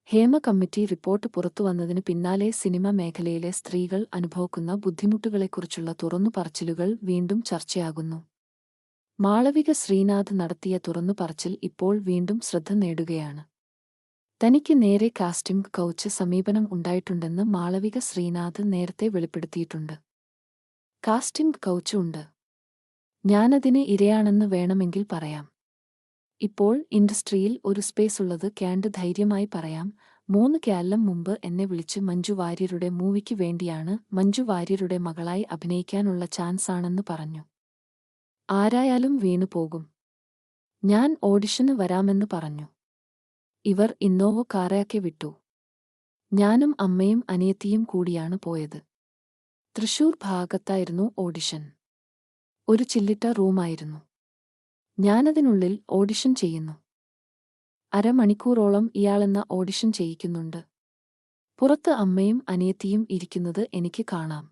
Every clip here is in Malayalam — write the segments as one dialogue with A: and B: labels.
A: ഹേമ കമ്മിറ്റി റിപ്പോർട്ട് പുറത്തുവന്നതിനു പിന്നാലെ സിനിമ മേഖലയിലെ സ്ത്രീകൾ അനുഭവിക്കുന്ന ബുദ്ധിമുട്ടുകളെക്കുറിച്ചുള്ള തുറന്നുപറച്ചിലുകൾ വീണ്ടും ചർച്ചയാകുന്നു. മാളവിക ശ്രീനാഥ് നടത്തിയ തുറന്നുപറച്ചിൽ ഇപ്പോൾ വീണ്ടും ശ്രദ്ധ നേടുകയാണ്. തനിക്ക് നേരെ കാസ്റ്റിംഗ് കൗച്ച് സമീപനം ഉണ്ടായിട്ടുണ്ടെന്ന് മാളവിക ശ്രീനാഥ് നേരത്തെ വെളിപ്പെടുത്തിയിട്ടുണ്ട്. കാസ്റ്റിംഗ് കൗച്ച് ഉണ്ട്. ഞാനതിന് ഇരയാണെന്ന് വേണമെങ്കിൽ പറയാം. ഇപ്പോൾ ഇൻഡസ്ട്രിയിൽ ഒരു സ്പേസ് ഉള്ളത് ക്യാണ്ട് ധൈര്യമായി പറയാം. 3 കൊല്ലം മുമ്പ് എന്നെ വിളിച്ച് മഞ്ജു വാര്യരുടെ മൂവിക്ക് വേണ്ടിയാണ് മഞ്ജു വാര്യരുടെ മകളായി അഭിനയിക്കാനുള്ള ചാൻസാണെന്ന് പറഞ്ഞു. ആരായാലും വീണുപോകും. ഞാൻ ഓഡിഷന് വരാമെന്ന് പറഞ്ഞു. ഇവർ ഇന്നോവ കാറൊക്കെ വിട്ടു. ഞാനും അമ്മയും അനിയത്തിയും കൂടിയാണ് പോയത്. തൃശൂർ ഭാഗത്തായിരുന്നു ഓഡിഷൻ. ഒരു ചില്ലിട്ട റൂമായിരുന്നു. ഞാനതിനുള്ളിൽ ഓഡിഷൻ ചെയ്യുന്നു. അരമണിക്കൂറോളം ഇയാളെന്ന ഓഡിഷൻ ചെയ്യിക്കുന്നുണ്ട്. പുറത്ത് അമ്മയും അനിയത്തിയും ഇരിക്കുന്നത് എനിക്ക് കാണാം.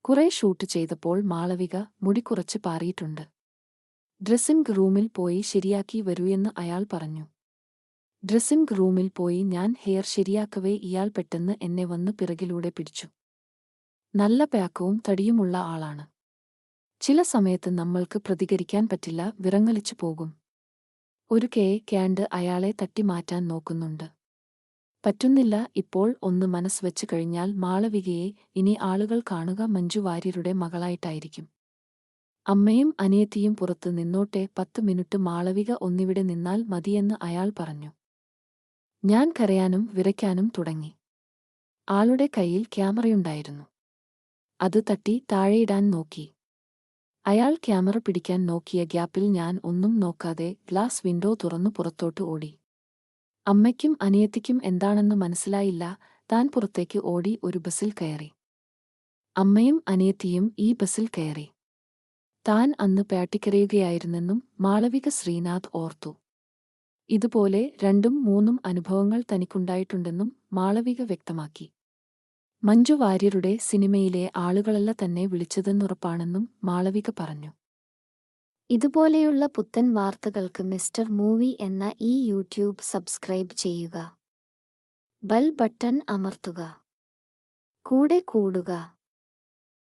A: കുറെ ഷൂട്ട് ചെയ്തപ്പോൾ മാളവിക മുടി കുറച്ച് പാറിയിട്ടുണ്ട്. ഡ്രസ്സിംഗ് റൂമിൽ പോയി ശരിയാക്കി വരൂയെന്ന് അയാൾ പറഞ്ഞു. ഡ്രസ്സിംഗ് റൂമിൽ പോയി ഞാൻ ഹെയർ ശരിയാക്കവേ ഇയാൾ പെട്ടെന്ന് എന്നെ വന്ന് പിറകിലൂടെ പിടിച്ചു. നല്ല പാക്കവും തടിയുമുള്ള ആളാണ്. ചില സമയത്ത് നമ്മൾക്ക് പ്രതികരിക്കാൻ പറ്റില്ല, വിറങ്ങലിച്ചു പോകും. ഒരു ക്യാണ്ട് അയാളെ തട്ടിമാറ്റാൻ നോക്കുന്നുണ്ട്. പറ്റുന്നില്ല. ഇപ്പോൾ ഒന്ന് മനസ്സ് വെച്ച് കഴിഞ്ഞാൽ മാളവികയെ ഇനി ആളുകൾ കാണുക മഞ്ജു വാര്യരുടെ മകളായിട്ടായിരിക്കും. അമ്മയും അനിയത്തിയും പുറത്ത് നിന്നോട്ടെ, 10 മിനിറ്റ് മാളവിക ഒന്നിവിടെ നിന്നാൽ മതിയെന്ന് അയാൾ പറഞ്ഞു. ഞാൻ കരയാനും വിറയ്ക്കാനും തുടങ്ങി. ആളുടെ കയ്യിൽ ക്യാമറയുണ്ടായിരുന്നു. അത് തട്ടി താഴെയിടാൻ നോക്കി. അയാൾ ക്യാമറ പിടിക്കാൻ നോക്കിയ ഗ്യാപ്പിൽ ഞാൻ ഒന്നും നോക്കാതെ ഗ്ലാസ് വിൻഡോ തുറന്നു പുറത്തോട്ട് ഓടി. അമ്മയ്ക്കും അനിയത്തിക്കും എന്താണെന്ന് മനസ്സിലായില്ല. താൻ പുറത്തേക്ക് ഓടി ഒരു ബസ്സിൽ കയറി. അമ്മയും അനിയത്തിയും ഈ ബസ്സിൽ കയറി. താൻ അന്ന് പാട്ടിക്കരയുകയായിരുന്നെന്നും മാളവിക ശ്രീനാഥ് ഓർത്തു. ഇതുപോലെ 2ഉം 3ഉം അനുഭവങ്ങൾ തനിക്കുണ്ടായിട്ടുണ്ടെന്നും മാളവിക വ്യക്തമാക്കി. മഞ്ജു വാര്യരുടെ സിനിമയിലെ ആളുകളല്ല തന്നെ വിളിച്ചതെന്നുറപ്പാണെന്നും മാളവിക പറഞ്ഞു.
B: ഇതുപോലെയുള്ള പുത്തൻ വാർത്തകൾക്ക് മിസ്റ്റർ മൂവി എന്ന ഈ യൂട്യൂബ് സബ്സ്ക്രൈബ് ചെയ്യുക. ബെൽ ബട്ടൺ അമർത്തുക. കൂടെ കൂടുക.